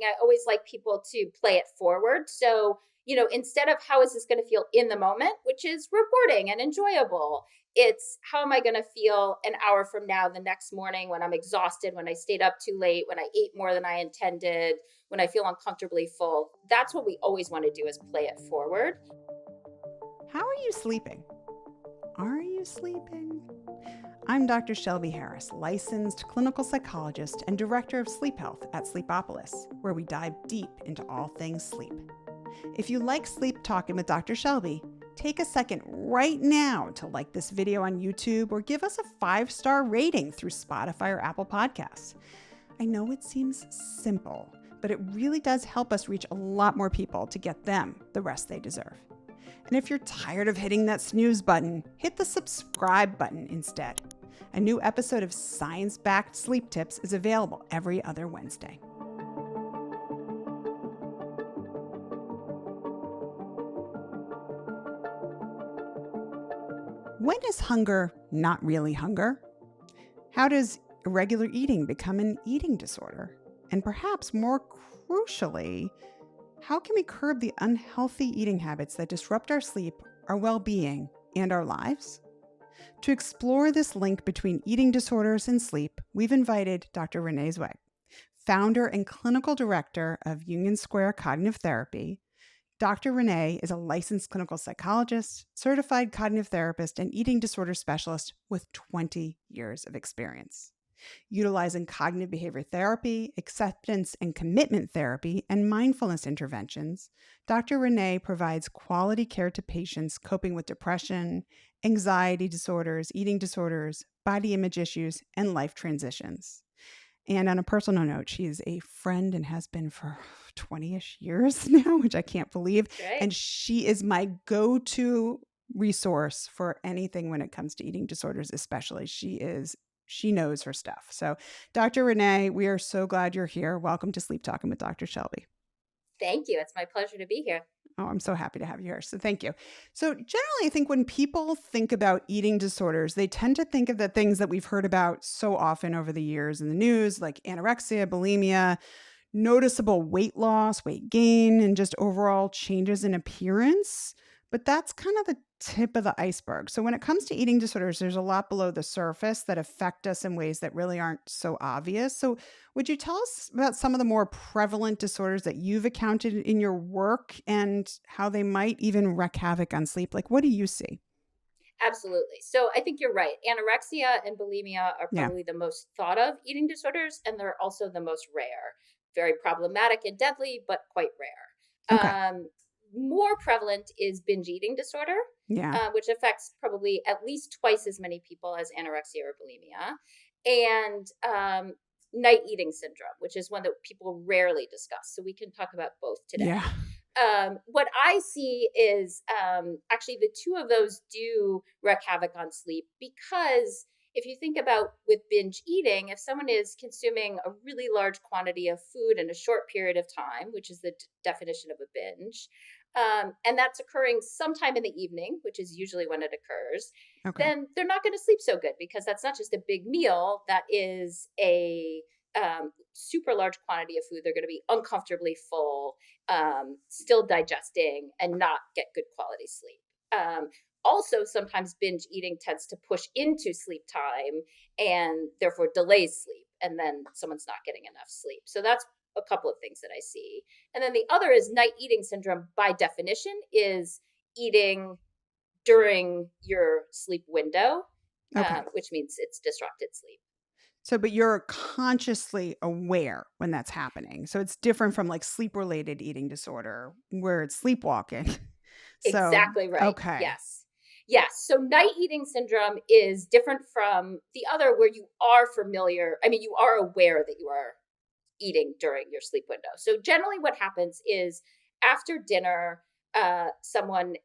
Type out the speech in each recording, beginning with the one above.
I always like people to play it forward. So, instead of how is this going to feel in the moment, which is rewarding and enjoyable, it's how am I going to feel an hour from now, the next morning, when I'm exhausted, when I stayed up too late, when I ate more than I intended, when I feel uncomfortably full. That's what we always want to do, is play it forward. How are you sleeping? Are you sleeping? I'm Dr. Shelby Harris, licensed clinical psychologist and director of sleep health at Sleepopolis, where we dive deep into all things sleep. If you like Sleep Talking with Dr. Shelby, take a second right now to like this video on YouTube or give us a 5-star rating through Spotify or Apple Podcasts. I know it seems simple, but it really does help us reach a lot more people to get them the rest they deserve. And if you're tired of hitting that snooze button, hit the subscribe button instead. A new episode of science-backed sleep tips is available every other Wednesday. When is hunger not really hunger? How does irregular eating become an eating disorder? And perhaps more crucially, how can we curb the unhealthy eating habits that disrupt our sleep, our well-being, and our lives? To explore this link between eating disorders and sleep, we've invited Dr. Rene Zweig, founder and clinical director of Union Square Cognitive Therapy. Dr. Rene is a licensed clinical psychologist, certified cognitive therapist, and eating disorder specialist with 20 years of experience. Utilizing cognitive behavior therapy, acceptance and commitment therapy, and mindfulness interventions, Dr. Rene provides quality care to patients coping with depression, anxiety disorders, eating disorders, body image issues, and life transitions. And on a personal note, she is a friend and has been for 20-ish years now, which I can't believe. Right? And she is my go-to resource for anything when it comes to eating disorders, especially. She knows her stuff. So, Dr. Rene, we are so glad you're here. Welcome to Sleep Talking with Dr. Shelby. Thank you. It's my pleasure to be here. Oh, I'm so happy to have you here. So thank you. So generally, I think when people think about eating disorders, they tend to think of the things that we've heard about so often over the years in the news, like anorexia, bulimia, noticeable weight loss, weight gain, and just overall changes in appearance. But that's kind of the tip of the iceberg. So when it comes to eating disorders, there's a lot below the surface that affect us in ways that really aren't so obvious. So would you tell us about some of the more prevalent disorders that you've encountered in your work and how they might even wreak havoc on sleep? Like, what do you see? Absolutely. So I think you're right. Anorexia and bulimia are Yeah. probably the most thought of eating disorders, and they're also the most rare. Very problematic and deadly, but quite rare. Okay. More prevalent is binge eating disorder, Yeah. which affects probably at least twice as many people as anorexia or bulimia, and night eating syndrome, which is one that people rarely discuss. So we can talk about both today. Yeah. What I see is actually the two of those do wreak havoc on sleep, because if you think about with binge eating, if someone is consuming a really large quantity of food in a short period of time, which is the definition of a binge, and that's occurring sometime in the evening, which is usually when it occurs, Okay. then they're not going to sleep so good, because that's not just a big meal, that is a super large quantity of food. They're going to be uncomfortably full, still digesting, and not get good quality sleep. Also, sometimes binge eating tends to push into sleep time and therefore delays sleep. And then someone's not getting enough sleep. So that's a couple of things that I see. And then the other is night eating syndrome, by definition, is eating during your sleep window, Okay. which means it's disrupted sleep. So, but you're consciously aware when that's happening. So it's different from like sleep-related eating disorder where it's sleepwalking. So, Exactly right. okay. Yes. Yes. So night eating syndrome is different from the other, where you are familiar. I mean, you are aware that you are eating during your sleep window. So generally what happens is after dinner, someone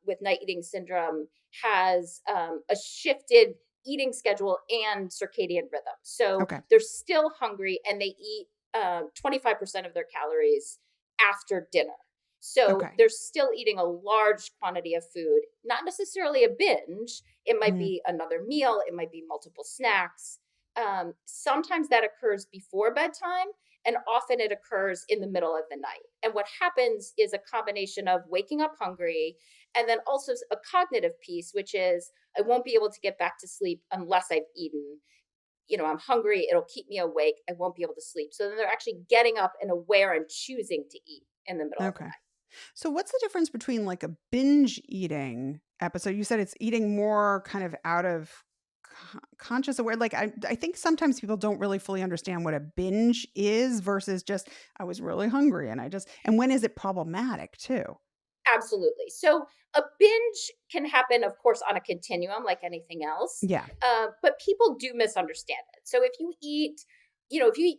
with night eating syndrome has a shifted eating schedule and circadian rhythm. So Okay. they're still hungry, and they eat 25% of their calories after dinner. So Okay. they're still eating a large quantity of food, not necessarily a binge. It might Mhm. be another meal, it might be multiple snacks. Sometimes that occurs before bedtime, And often it occurs in the middle of the night. And what happens is a combination of waking up hungry and then also a cognitive piece, which is I won't be able to get back to sleep unless I've eaten. I'm hungry, it'll keep me awake, I won't be able to sleep. So then they're actually getting up and aware and choosing to eat in the middle of the Okay. night. So what's the difference between like a binge eating episode? You said it's eating more kind of out of conscious aware. Like I think sometimes people don't really fully understand what a binge is versus just I was really hungry and and when is it problematic too? Absolutely. So a binge can happen, of course, on a continuum like anything else, Yeah. but people do misunderstand it. So if you eat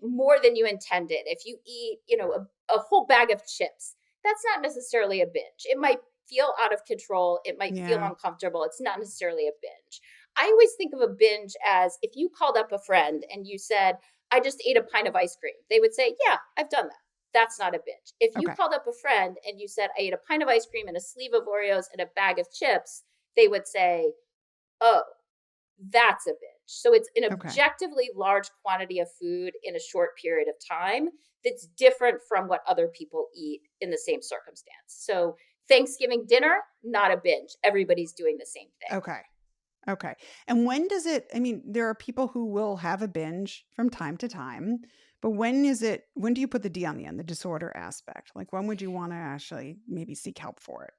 more than you intended, if you eat, a whole bag of chips, that's not necessarily a binge. It might feel out of control. It might feel Yeah. uncomfortable. It's not necessarily a binge. I always think of a binge as if you called up a friend and you said, I just ate a pint of ice cream. They would say, yeah, I've done that. That's not a binge. If you Okay. called up a friend and you said, I ate a pint of ice cream and a sleeve of Oreos and a bag of chips, they would say, oh, that's a binge. So it's an Okay. objectively large quantity of food in a short period of time that's different from what other people eat in the same circumstance. So Thanksgiving dinner, not a binge. Everybody's doing the same thing. Okay. Okay. And when does it I mean, there are people who will have a binge from time to time, but when do you put the D on the end, the disorder aspect? Like when would you want to actually maybe seek help for it?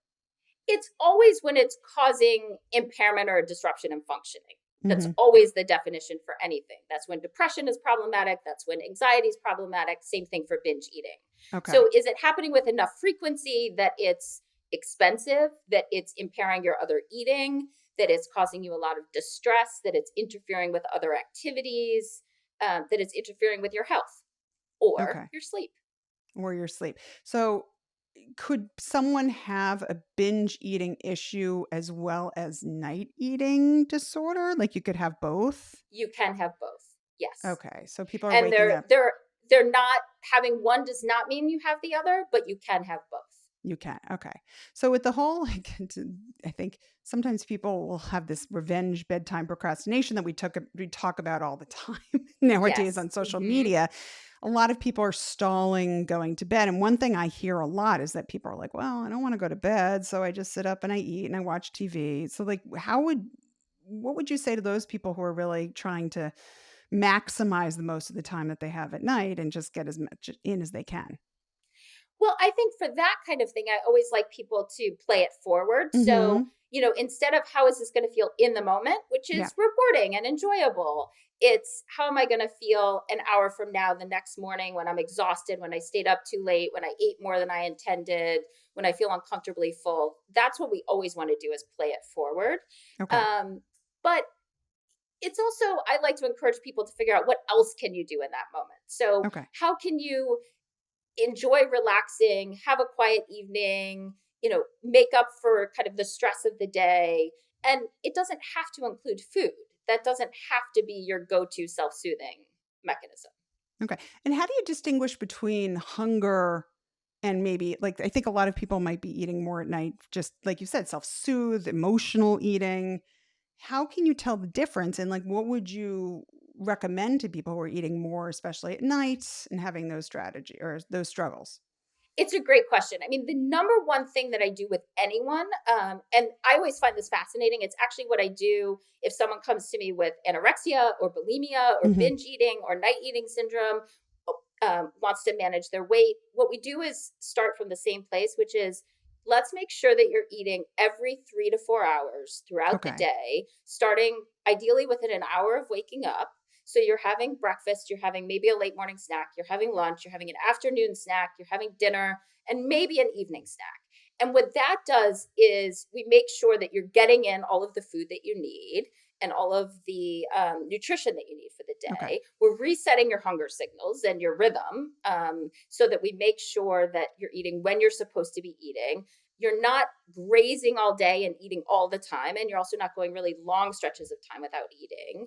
It's always when it's causing impairment or disruption in functioning. That's Mhm. always the definition for anything. That's when depression is problematic. That's when anxiety is problematic. Same thing for binge eating. Okay. So, is it happening with enough frequency that it's expensive, that it's impairing your other eating, that it's causing you a lot of distress, that it's interfering with other activities, that it's interfering with your health or Okay. your sleep? Or your sleep. So could someone have a binge eating issue as well as night eating disorder? Like you could have both? You can have both. Yes. Okay. So people are And waking they're up. they're they're not having one does not mean you have the other, but you can have both. You can. Okay. So with the whole, I think sometimes people will have this revenge bedtime procrastination that we talk about all the time nowadays Yes. on social Mhm. media. A lot of people are stalling going to bed. And one thing I hear a lot is that people are like, well, I don't want to go to bed. So I just sit up and I eat and I watch TV. So like what would you say to those people who are really trying to maximize the most of the time that they have at night and just get as much in as they can? Well, I think for that kind of thing, I always like people to play it forward. So, Mhm. instead of how is this going to feel in the moment, which Yeah. is rewarding and enjoyable, it's how am I going to feel an hour from now, the next morning when I'm exhausted, when I stayed up too late, when I ate more than I intended, when I feel uncomfortably full. That's what we always want to do is play it forward. Okay. Um, but it's also I like to encourage people to figure out what else can you do in that moment. So, Okay. how can you enjoy relaxing, have a quiet evening, make up for kind of the stress of the day. And it doesn't have to include food. That doesn't have to be your go to self soothing mechanism. Okay. And how do you distinguish between hunger and maybe like I think a lot of people might be eating more at night, just like you said, self-soothe, emotional eating. How can you tell the difference? And like what would you recommend to people who are eating more, especially at night and having those strategy or those struggles? It's a great question. I mean, the number one thing that I do with anyone, and I always find this fascinating, it's actually what I do if someone comes to me with anorexia or bulimia or Hmm. binge eating or night eating syndrome, wants to manage their weight. What we do is start from the same place, which is let's make sure that you're eating every 3 to 4 hours throughout the Okay. day, starting ideally within an hour of waking up. So you're having breakfast, you're having maybe a late morning snack, you're having lunch, you're having an afternoon snack, you're having dinner, and maybe an evening snack. And what that does is we make sure that you're getting in all of the food that you need and all of the nutrition that you need for the Okay. day. We're resetting your hunger signals and your rhythm so that we make sure that you're eating when you're supposed to be eating. You're not grazing all day and eating all the time. And you're also not going really long stretches of time without eating.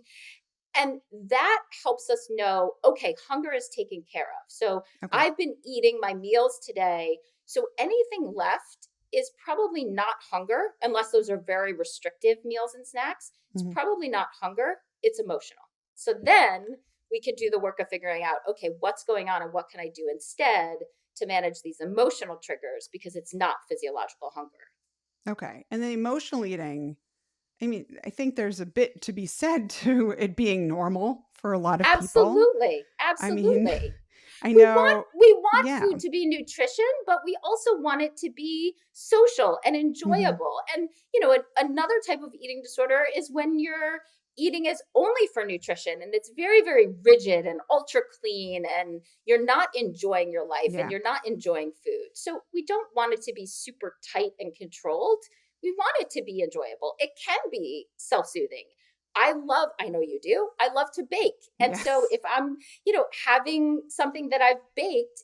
And that helps us know, okay, hunger is taken care of. So Okay. I've been eating my meals today. So anything left is probably not hunger, unless those are very restrictive meals and snacks. It's Hmm. probably not hunger, it's emotional. So then we could do the work of figuring out, okay, what's going on and what can I do instead to manage these emotional triggers because it's not physiological hunger. Okay. And then emotional eating, I mean, I think there's a bit to be said to it being normal for a lot of people. Absolutely. I mean, Absolutely. I We want know, we want yeah. food to be nutrition, but we also want it to be social and Hmm. enjoyable. And another type of eating disorder is when your eating is only for nutrition and it's very, very rigid and ultra clean, and you're not enjoying your life and Yeah. you're not enjoying food. So we don't want it to be super tight and controlled. We want it to be enjoyable. It can be self-soothing. I know you do. I love to bake. And so Yes. if I'm having something that I've baked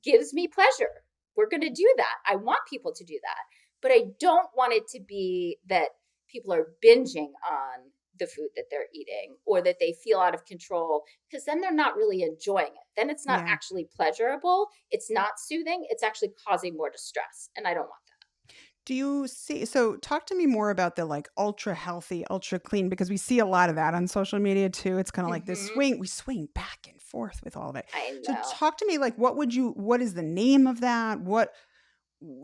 gives me pleasure. We're going to do that. I want people to do that. But I don't want it to be that people are binging on the food that they're eating or that they feel out of control, because then they're not really enjoying it. Then it's not Yeah. actually pleasurable. It's not soothing. It's actually causing more distress. And I don't want Do you see? So, talk to me more about the like ultra healthy, ultra clean, because we see a lot of that on social media too. It's kind of that. like this Hmm. swing, we swing back and forth with all of it. I So, know. talk to me like, what is the name of that?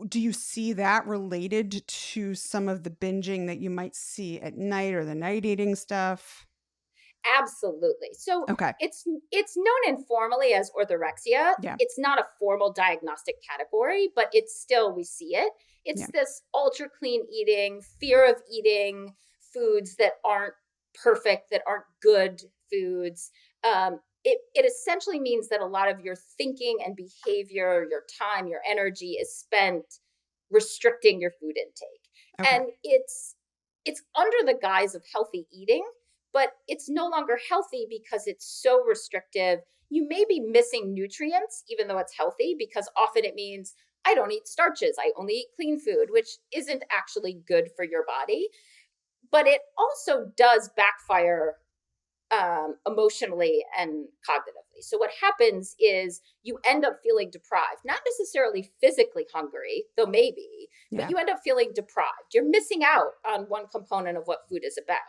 Do you see that related to some of the binging that you might see at night or the night eating stuff? Absolutely. So Okay. it's known informally as orthorexia. Yeah. It's not a formal diagnostic category, but it's still, we see it. Yeah. It's this ultra clean eating, fear of eating foods that aren't perfect, that aren't good foods. It essentially means that a lot of your thinking and behavior, your time, your energy is spent restricting your food intake. Okay. And it's under the guise of healthy eating, but it's no longer healthy because it's so restrictive. You may be missing nutrients, even though it's healthy, because often it means I don't eat starches. I only eat clean food, which isn't actually good for your body. But it also does backfire emotionally and cognitively. So what happens is you end up feeling deprived, not necessarily physically hungry, though maybe, but Yeah. you end up feeling deprived. You're missing out on one component of what food is about.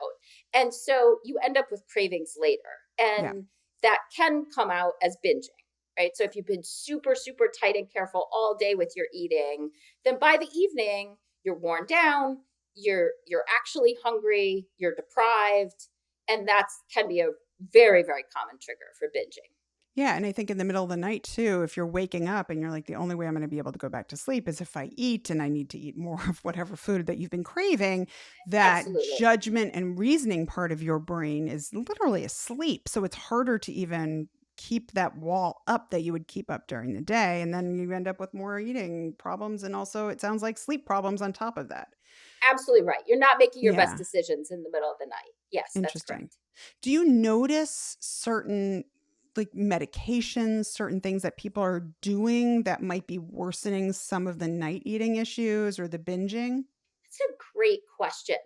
And so you end up with cravings later. Yeah. And that can come out as binging. Right. So if you've been super, super tight and careful all day with your eating, then by the evening, you're worn down, you're actually hungry, you're deprived, and that's can be a very, very common trigger for binging. Yeah, and I think in the middle of the night too, if you're waking up and you're like, the only way I'm going to be able to go back to sleep is if I eat, and I need to eat more of whatever food that you've been craving, that Absolutely. judgment and reasoning part of your brain is literally asleep. So it's harder to even keep that wall up that you would keep up during the day. And then you end up with more eating problems. And also, it sounds like sleep problems on top of that. Absolutely right. You're not making your best Yeah. decisions in the middle of the night. Yes, that's Interesting. correct. Do you notice certain like medications, certain things that people are doing that might be worsening some of the night eating issues or the binging? That's a great question.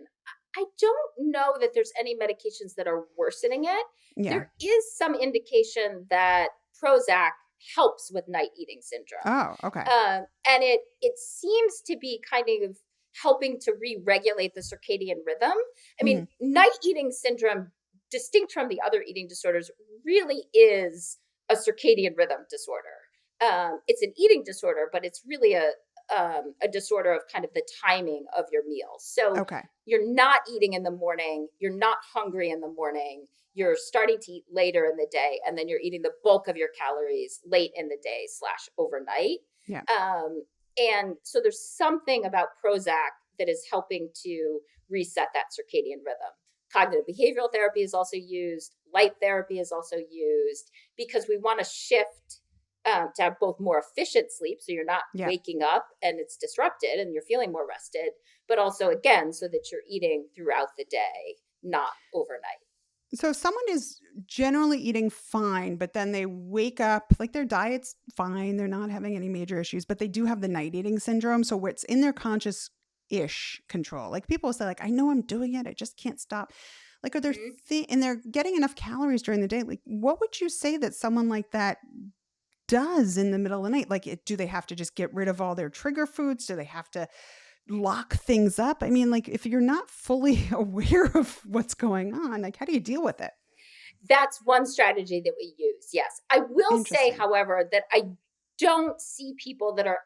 I don't know that there's any medications that are worsening it. Yeah. There is some indication that Prozac helps with night eating syndrome. Oh, okay. And it seems to be kind of helping to re-regulate the circadian rhythm. I mean, Mhm. night eating syndrome, distinct from the other eating disorders, really is a circadian rhythm disorder. It's an eating disorder, but it's really a disorder of kind of the timing of your meals. So Okay. you're not eating in the morning, you're not hungry in the morning, you're starting to eat later in the day, and then you're eating the bulk of your calories late in the day slash overnight. Yeah. And so there's something about Prozac that is helping to reset that circadian rhythm. Cognitive behavioral therapy is also used, light therapy is also used, because we want to shift to have both more efficient sleep, so you're not Yeah. waking up and it's disrupted and you're feeling more rested, but also, again, so that you're eating throughout the day, not overnight. So if someone is generally eating fine, but then they wake up, like their diet's fine, they're not having any major issues, but they do have the night eating syndrome. So what's in their conscious ish control. Like people say, like, I know I'm doing it, I just can't stop. Like, are there Mhm. and they're getting enough calories during the day? Like, what would you say that someone like that does in the middle of the night? Like, do they have to just get rid of all their trigger foods? Do they have to lock things up? I mean, like, if you're not fully aware of what's going on, like, how do you deal with it? That's one strategy that we use. Yes. I will say, Interesting. however, that I don't see people that are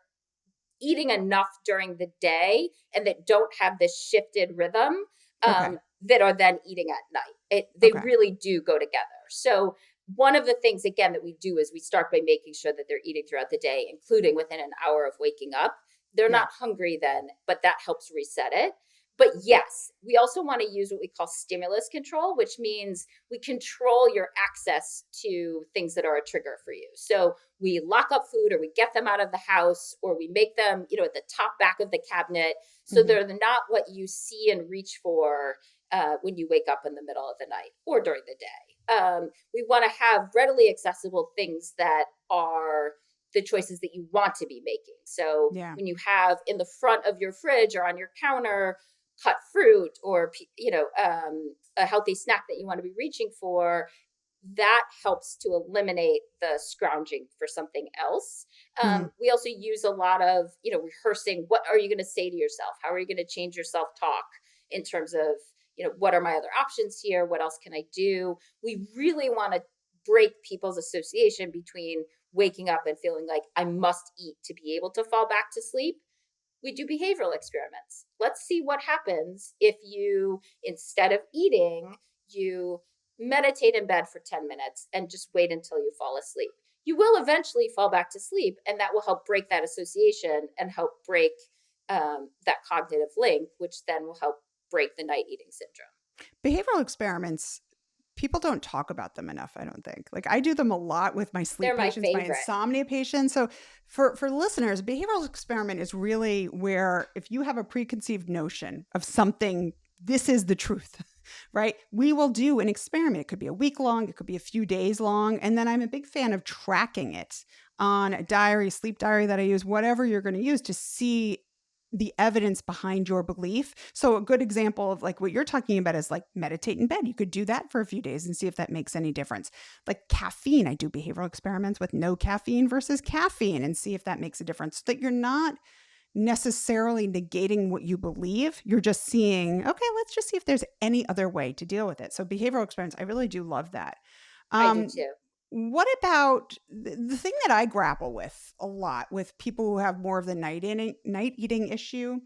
eating enough during the day and that don't have this shifted rhythm Okay. that are then eating at night. They Okay. really do go together. So one of the things again that we do is we start by making sure that they're eating throughout the day, including within an hour of waking up. They're Yeah. not hungry then, but that helps reset it. But yes, we also want to use what we call stimulus control, which means we control your access to things that are a trigger for you. So we lock up food, or we get them out of the house, or we make them, at the top back of the cabinet. So Hmm. they're not what you see and reach for when you wake up in the middle of the night or during the day. We want to have readily accessible things that are the choices that you want to be making. So Yeah. when you have in the front of your fridge or on your counter cut fruit, or a healthy snack that you want to be reaching for, that helps to eliminate the scrounging for something else. Hmm. We also use a lot of, rehearsing. What are you going to say to yourself? How are you going to change your self talk in terms of, what are my other options here? What else can I do? We really want to break people's association between waking up and feeling like I must eat to be able to fall back to sleep. We do behavioral experiments. Let's see what happens if you, instead of eating, you meditate in bed for 10 minutes and just wait until you fall asleep. You will eventually fall back to sleep, and that will help break that association and help break that cognitive link, which then will help break the night eating syndrome. Behavioral experiments, people don't talk about them enough, I don't think. Like I do them a lot with my sleep They're my patients, my favorite. insomnia patients. So for listeners, behavioral experiment is really where if you have a preconceived notion of something, this is the truth, right? We will do an experiment. It could be a week long, it could be a few days long. And then I'm a big fan of tracking it on a diary, sleep diary that I use, whatever you're going to use to see the evidence behind your belief. So a good example of like what you're talking about is like meditate in bed. You could do that for a few days and see if that makes any difference. Like caffeine, I do behavioral experiments with no caffeine versus caffeine and see if that makes a difference. So that you're not necessarily negating what you believe. You're just seeing, okay, let's just see if there's any other way to deal with it. So behavioral experiments, I really do love that. I do Um, too. what about the thing that I grapple with a lot with people who have more of the night eating issue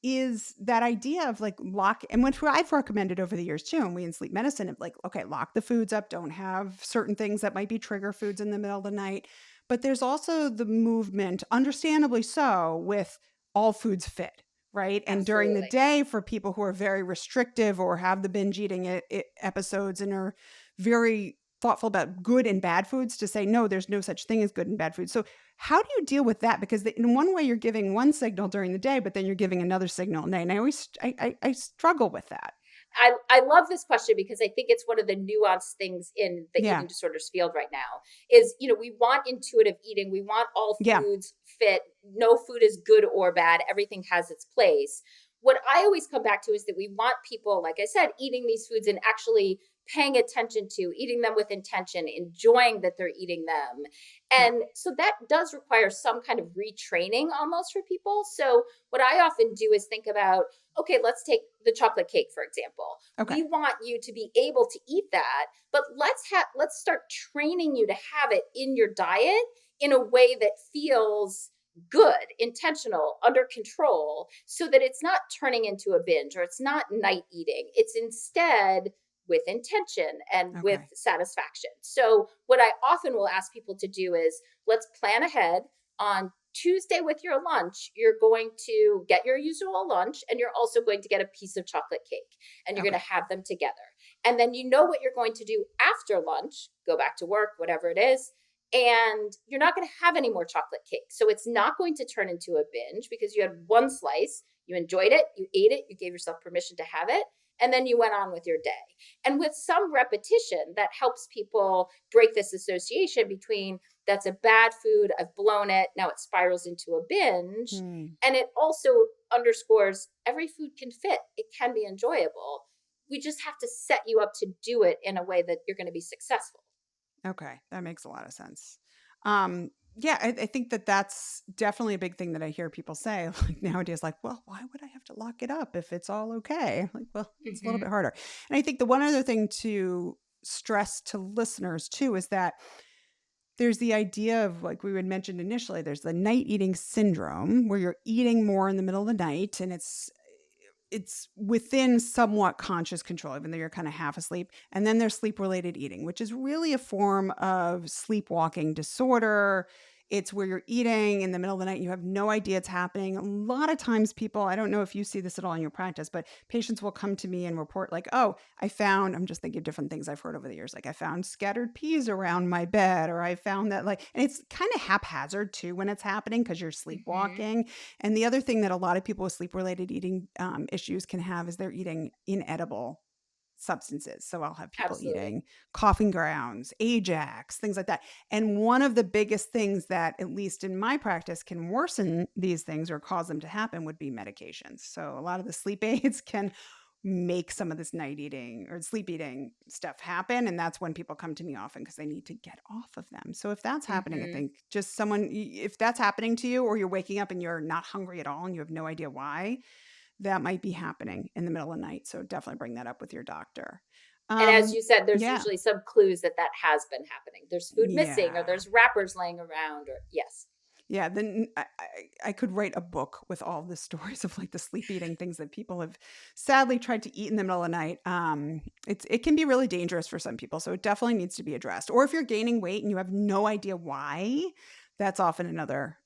is that idea of like lock, and what I've recommended over the years too, and we in sleep medicine of like, okay, lock the foods up, don't have certain things that might be trigger foods in the middle of the night. But there's also the movement, understandably so, with all foods fit, right? And during the Absolutely. day for people who are very restrictive or have the binge eating episodes and are very thoughtful about good and bad foods to say, no, there's no such thing as good and bad food. So how do you deal with that? Because in one way you're giving one signal during the day, but then you're giving another signal at night. And I struggle with that. I love this question because I think it's one of the nuanced things in the Yeah. eating disorders field right now is, we want intuitive eating. We want all Yeah. foods fit. No food is good or bad. Everything has its place. What I always come back to is that we want people, like I said, eating these foods and actually paying attention to eating them with intention, enjoying that they're eating them. Yeah. And so that does require some kind of retraining almost for people. So what I often do is think about, okay, let's take the chocolate cake, for example. Okay. We want you to be able to eat that, but let's start training you to have it in your diet in a way that feels good, intentional, under control, so that it's not turning into a binge or it's not night eating. It's instead with intention and with Okay. satisfaction. So, what I often will ask people to do is let's plan ahead. On Tuesday with your lunch, you're going to get your usual lunch and you're also going to get a piece of chocolate cake and you're going Okay. to have them together. And then you know what you're going to do after lunch, go back to work, whatever it is. And you're not going to have any more chocolate cake. So it's not going to turn into a binge because you had one slice, you enjoyed it, you ate it, you gave yourself permission to have it, and then you went on with your day. And with some repetition, that helps people break this association between that's a bad food, I've blown it, now it spirals into a binge. Hmm. And it also underscores every food can fit, it can be enjoyable. We just have to set you up to do it in a way that you're going to be successful. Okay. That makes a lot of sense. Um, yeah, I think that that's definitely a big thing that I hear people say like nowadays, like, well, why would I have to lock it up if it's all okay? Like, well, it's a little Mm-hmm. bit harder. And I think the one other thing to stress to listeners too is that there's the idea of, like we had mentioned initially, there's the night eating syndrome where you're eating more in the middle of the night, and it's within somewhat conscious control, even though you're kind of half asleep. And then there's sleep related eating, which is really a form of sleepwalking disorder. It's where you're eating in the middle of the night. You have no idea it's happening. A lot of times people, I don't know if you see this at all in your practice, but patients will come to me and report like, oh, I'm just thinking of different things I've heard over the years. Like I found scattered peas around my bed, or I found that and it's kind of haphazard too when it's happening because you're Hmm. sleepwalking. And the other thing that a lot of people with sleep related eating issues can have is they're eating inedible substances. So I'll have people Absolutely. eating coughing grounds, Ajax, things like that. And one of the biggest things that, at least in my practice, can worsen these things or cause them to happen would be medications. So a lot of the sleep aids can make some of this night eating or sleep eating stuff happen. And that's when people come to me often because they need to get off of them. So if that's happening, I Hmm. think just if that's happening to you, or you're waking up and you're not hungry at all and you have no idea why, that might be happening in the middle of the night. So definitely bring that up with your doctor. And as you said, there's Yeah. usually some clues that that has been happening. There's food missing, or Yeah. there's wrappers laying around, or yes. Yeah, then I could write a book with all the stories of like the sleep eating things that people have sadly tried to eat in the middle of the night. It can be really dangerous for some people, so it definitely needs to be addressed. Or if you're gaining weight and you have no idea why, that's often another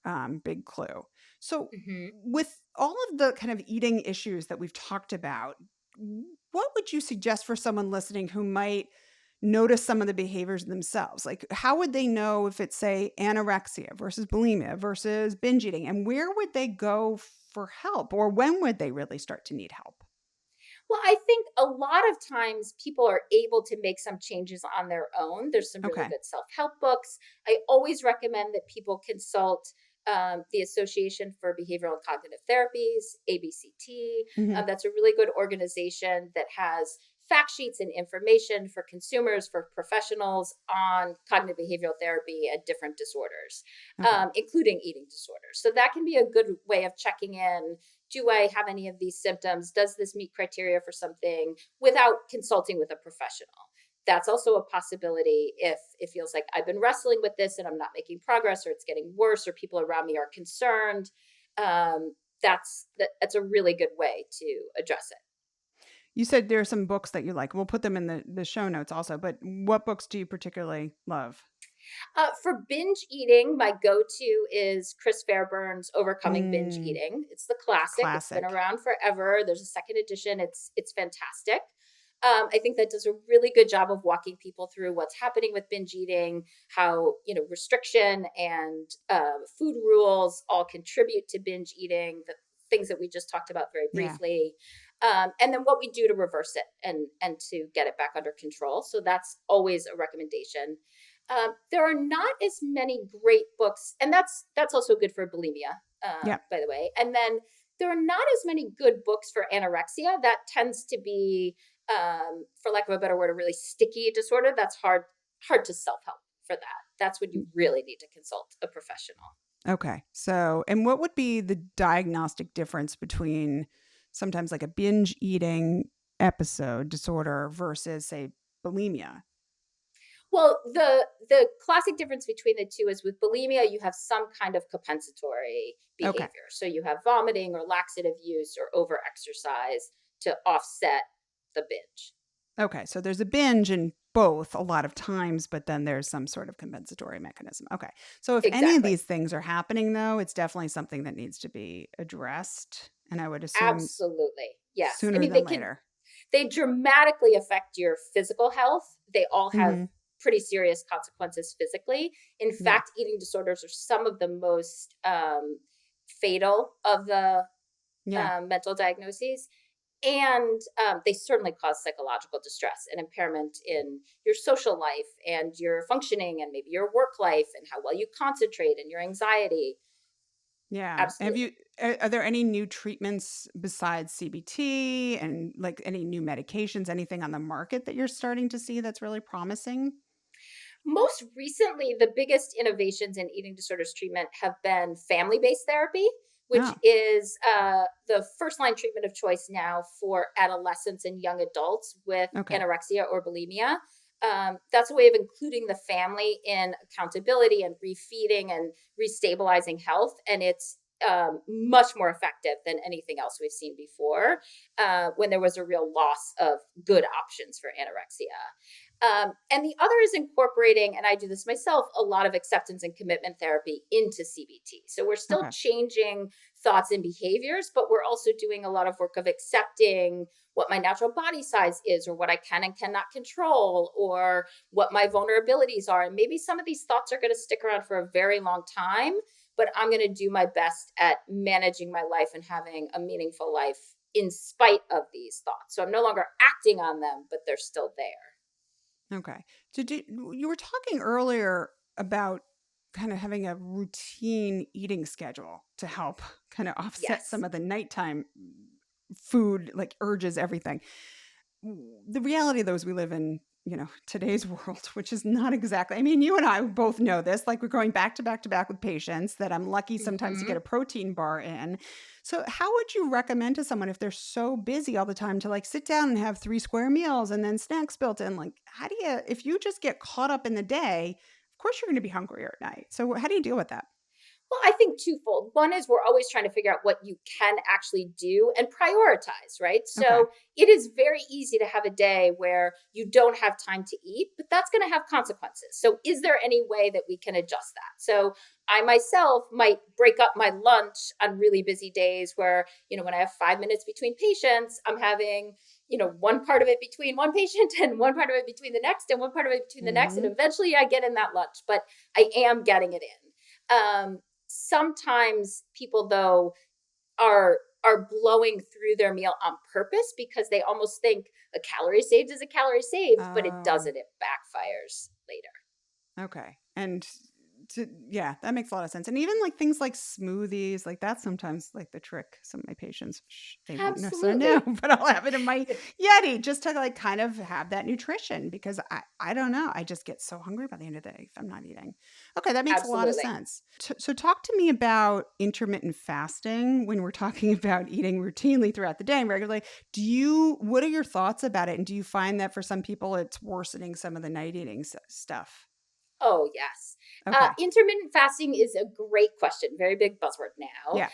big clue. So, Hmm. with all of the kind of eating issues that we've talked about, what would you suggest for someone listening who might notice some of the behaviors themselves? Like, how would they know if it's, say, anorexia versus bulimia versus binge eating? And where would they go for help? Or when would they really start to need help? Well, I think a lot of times people are able to make some changes on their own. There's some really Okay. good self help books. I always recommend that people consult the Association for Behavioral and Cognitive Therapies, ABCT. Hmm. That's a really good organization that has fact sheets and information for consumers, for professionals on cognitive behavioral therapy and different disorders, Okay. including eating disorders. So that can be a good way of checking in. Do I have any of these symptoms? Does this meet criteria for something, without consulting with a professional? That's also a possibility if it feels like I've been wrestling with this and I'm not making progress, or it's getting worse, or people around me are concerned. That's a really good way to address it. You said there are some books that you like. We'll put them in the show notes also. But what books do you particularly love? For binge eating, my go-to is Chris Fairbairn's Overcoming Binge Mm, Eating. It's the classic. It's been classic. around forever. There's a second edition. It's fantastic. I think that does a really good job of walking people through what's happening with binge eating, how restriction and food rules all contribute to binge eating, the things that we just talked about very Yeah. briefly, and then what we do to reverse it and to get it back under control. So that's always a recommendation. There are not as many great books, and that's also good for bulimia, Yeah. by the way. And then there are not as many good books for anorexia. That tends to be, for lack of a better word, a really sticky disorder. That's hard to self help for that. That's when you really need to consult a professional. Okay. So, and what would be the diagnostic difference between sometimes like a binge eating episode disorder versus, say, bulimia? Well, the classic difference between the two is with bulimia, you have some kind of compensatory Okay. behavior. So you have vomiting or laxative use or overexercise to offset the binge. Okay. So there's a binge in both a lot of times, but then there's some sort of compensatory mechanism. Okay. So if any of Exactly. these things are happening, though, it's definitely something that needs to be addressed. And I would assume Absolutely. Yes. I sooner mean, than later. they dramatically affect your physical health. They all have Hmm. pretty serious consequences physically. In Yeah. fact, eating disorders are some of the most fatal of the Yeah. mental diagnoses. And they certainly cause psychological distress and impairment in your social life and your functioning and maybe your work life and how well you concentrate and your anxiety. Yeah. Have you, Absolutely. are there any new treatments besides CBT and like any new medications, anything on the market that you're starting to see that's really promising? Most recently, the biggest innovations in eating disorders treatment have been family based therapy, which Oh, is the first line treatment of choice now for adolescents and young adults with okay. anorexia or bulimia. that's a way of including the family in accountability and refeeding and restabilizing health. And it's much more effective than anything else we've seen before when there was a real loss of good options for anorexia. And the other is incorporating, and I do this myself, a lot of acceptance and commitment therapy into CBT. So we're still Okay. changing thoughts and behaviors, but we're also doing a lot of work of accepting what my natural body size is, or what I can and cannot control, or what my vulnerabilities are. And maybe some of these thoughts are going to stick around for a very long time, but I'm going to do my best at managing my life and having a meaningful life in spite of these thoughts. So I'm no longer acting on them, but they're still there. Okay. So you were talking earlier about kind of having a routine eating schedule to help kind of offset Yes. some of the nighttime food like urges, everything. The reality though is we live in, today's world, which is not exactly, I mean, you and I both know this, like we're going back to back to back with patients that I'm lucky sometimes to get Hmm. a protein bar in. So how would you recommend to someone if they're so busy all the time to like sit down and have 3 square meals and then snacks built in? Like, how do you, if you just get caught up in the day, of course you're going to be hungrier at night. So how do you deal with that? Well, I think twofold. One is we're always trying to figure out what you can actually do and prioritize, right? Okay. So it is very easy to have a day where you don't have time to eat, but that's going to have consequences. So is there any way that we can adjust that? So I myself might break up my lunch on really busy days where, when I have 5 minutes between patients, I'm having, one part of it between one patient and one part of it between the next and one part of it between the next. And Hmm. eventually I get in that lunch, but I am getting it in. Sometimes people though are blowing through their meal on purpose because they almost think a calorie saved is a calorie saved, but it Oh, doesn't. It backfires later. okay. And yeah, that makes a lot of sense. And even like things like smoothies, like that's sometimes like the trick. Some of my patients, they won't necessarily know, Absolutely. but I'll have it in my Yeti just to like kind of have that nutrition because I don't know. I just get so hungry by the end of the day if I'm not eating. Okay, that makes a lot of Absolutely. sense. So talk to me about intermittent fasting when we're talking about eating routinely throughout the day and regularly. What are your thoughts about it? And do you find that for some people it's worsening some of the night eating stuff? Oh, yes. Okay. Intermittent fasting is a great question. Very big buzzword now. Yeah.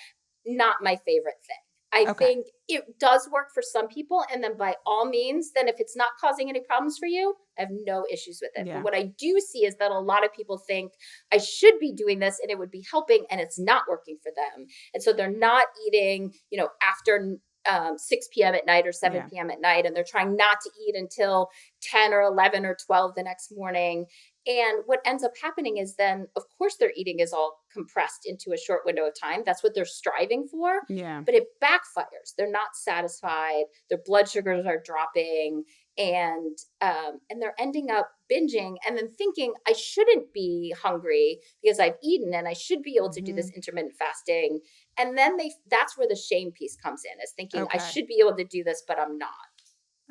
Not my favorite thing. I Okay. think it does work for some people. And then by all means, then if it's not causing any problems for you, I have no issues with it. But Yeah. what I do see is that a lot of people think I should be doing this and it would be helping, and it's not working for them. And so they're not eating, after 6 p.m. at night or Yeah. 7 p.m. at night, and they're trying not to eat until 10 or 11 or 12 the next morning. And what ends up happening is then, of course, their eating is all compressed into a short window of time. That's what they're striving for, Yeah. but it backfires. They're not satisfied. Their blood sugars are dropping, and they're ending up binging and then thinking I shouldn't be hungry because I've eaten, and I should be able to do this Mhm. intermittent fasting. And then that's where the shame piece comes in, is thinking I Okay. should be able to do this, but I'm not.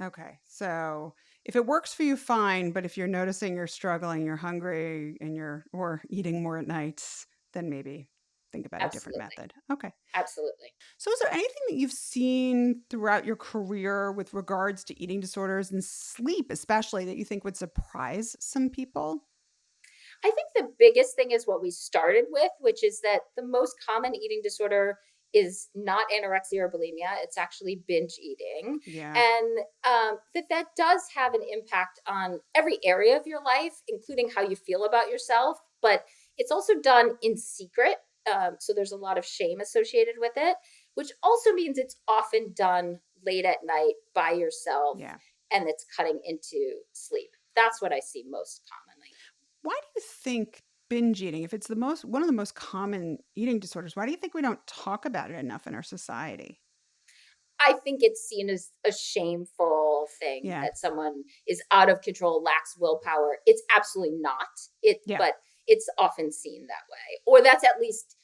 Okay. So if it works for you, fine. But if you're noticing you're struggling, you're hungry, and or eating more at nights, then maybe think about a different Absolutely. method. Okay. Absolutely. So is there anything that you've seen throughout your career with regards to eating disorders and sleep, especially that you think would surprise some people? I think the biggest thing is what we started with, which is that the most common eating disorder is not anorexia or bulimia. It's actually binge eating. Yeah. And that does have an impact on every area of your life, including how you feel about yourself. But it's also done in secret. So there's a lot of shame associated with it, which also means it's often done late at night by yourself, Yeah. and it's cutting into sleep. That's what I see most commonly. Why do you think binge eating, if it's the most one of the most common eating disorders, why do you think we don't talk about it enough in our society? I think it's seen as a shameful thing Yeah. that someone is out of control, lacks willpower. It's absolutely not. Yeah. But it's often seen that way, or that's at least,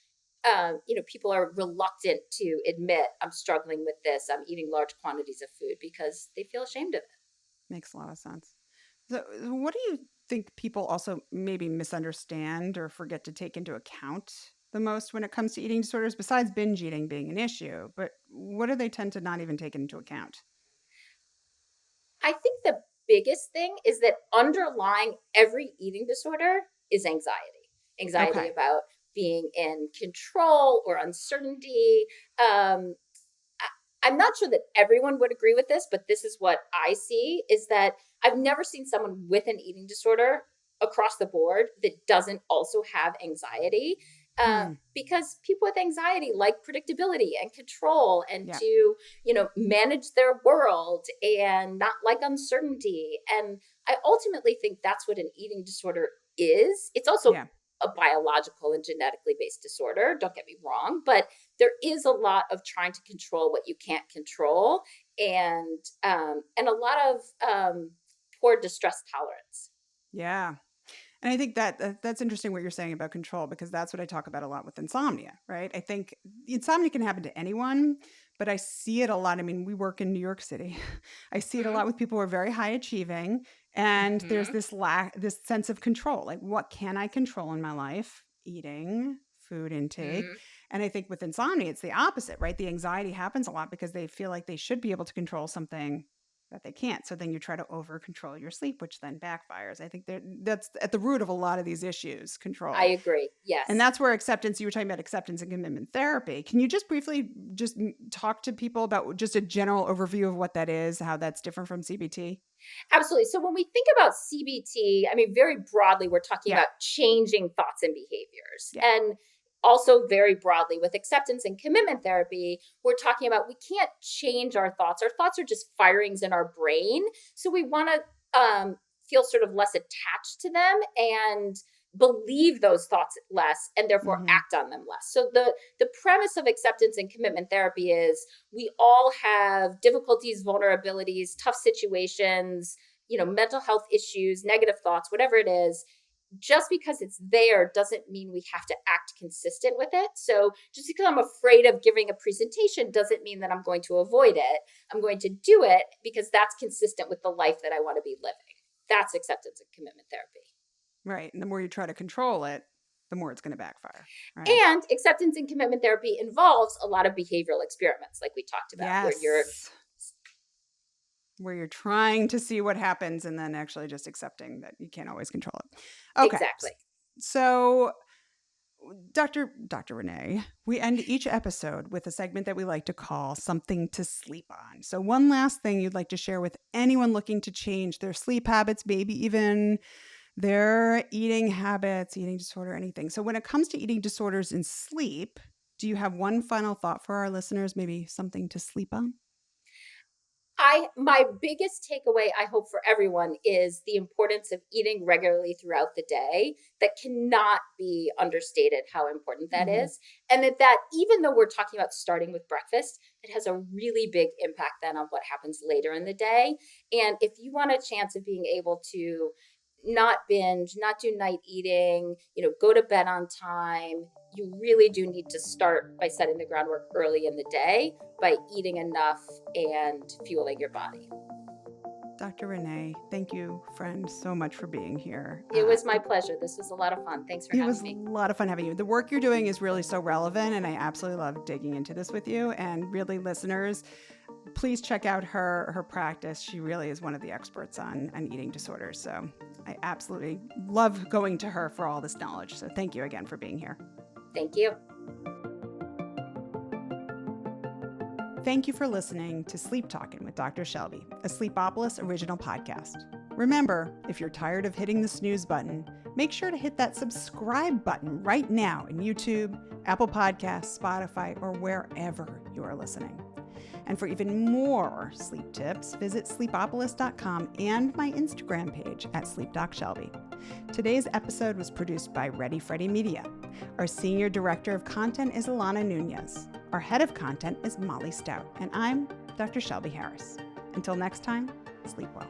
people are reluctant to admit I'm struggling with this. I'm eating large quantities of food because they feel ashamed of it. Makes a lot of sense. So, what do you think people also maybe misunderstand or forget to take into account the most when it comes to eating disorders, besides binge eating being an issue? But what do they tend to not even take into account? I think the biggest thing is that underlying every eating disorder is anxiety Okay. about being in control or uncertainty. I'm not sure that everyone would agree with this, but this is what I see is that I've never seen someone with an eating disorder across the board that doesn't also have anxiety. Hmm. Because people with anxiety like predictability and control and Yeah. to, manage their world and not like uncertainty. And I ultimately think that's what an eating disorder is. It's also Yeah. a biological and genetically based disorder, don't get me wrong, but there is a lot of trying to control what you can't control, and a lot of poor distress tolerance. Yeah. And I think that's interesting what you're saying about control, because that's what I talk about a lot with insomnia, right? I think insomnia can happen to anyone, but I see it a lot. I mean, we work in New York City. I see it a Hmm. lot with people who are very high achieving, and there's Hmm. this sense of control. Like, what can I control in my life? Eating, food intake. Hmm. And I think with insomnia, it's the opposite, right? The anxiety happens a lot because they feel like they should be able to control something that they can't. So then you try to over control your sleep, which then backfires. I think that's at the root of a lot of these issues, I control. agree. And Yes. that's where acceptance, you were talking about acceptance and commitment therapy. Can you just briefly just talk to people about just a general overview of what that is, how that's different from CBT? Absolutely. So when we think about CBT, I mean, very broadly, we're talking Yeah. about changing thoughts and behaviors. Yeah. And also, very broadly, with acceptance and commitment therapy, we're talking about we can't change our thoughts. Our thoughts are just firings in our brain. So we want to feel sort of less attached to them and believe those thoughts less and therefore Hmm. act on them less. So the premise of acceptance and commitment therapy is we all have difficulties, vulnerabilities, tough situations, mental health issues, negative thoughts, whatever it is. Just because it's there doesn't mean we have to act consistent with it. So just because I'm afraid of giving a presentation doesn't mean that I'm going to avoid it. I'm going to do it because that's consistent with the life that I want to be living. That's acceptance and commitment therapy. Right. And the more you try to control it, the more it's going to backfire. Right. And acceptance and commitment therapy involves a lot of behavioral experiments, like we talked about, where you're Yes. Where you're trying to see what happens and then actually just accepting that you can't always control it. Okay. exactly. So Dr. Renee, we end each episode with a segment that we like to call Something to Sleep On. So, one last thing you'd like to share with anyone looking to change their sleep habits, maybe even their eating habits, eating disorder, anything. So, when it comes to eating disorders and sleep, do you have one final thought for our listeners? Maybe something to sleep on? My biggest takeaway I hope for everyone is the importance of eating regularly throughout the day. That cannot be understated how important that Hmm. is. And that even though we're talking about starting with breakfast, it has a really big impact then on what happens later in the day. And if you want a chance of being able to not binge, not do night eating, go to bed on time, you really do need to start by setting the groundwork early in the day by eating enough and fueling your body. Dr. Renee, thank you, friend, so much for being here. It was my pleasure. This was a lot of fun. Thanks for It having was a me. lot of fun having you. The work you're doing is really so relevant, and I absolutely love digging into this with you. And really, listeners, please check out her practice. She really is one of the experts on eating disorders. So I absolutely love going to her for all this knowledge. So thank you again for being here. Thank you. Thank you for listening to Sleep Talkin' with Dr. Shelby, a Sleepopolis original podcast. Remember, if you're tired of hitting the snooze button, make sure to hit that subscribe button right now in YouTube, Apple Podcasts, Spotify, or wherever you are listening. And for even more sleep tips, visit sleepopolis.com and my Instagram page at SleepDocShelby. Today's episode was produced by Ready Freddy Media. Our Senior Director of Content is Alana Nunez. Our Head of Content is Molly Stout. And I'm Dr. Shelby Harris. Until next time, sleep well.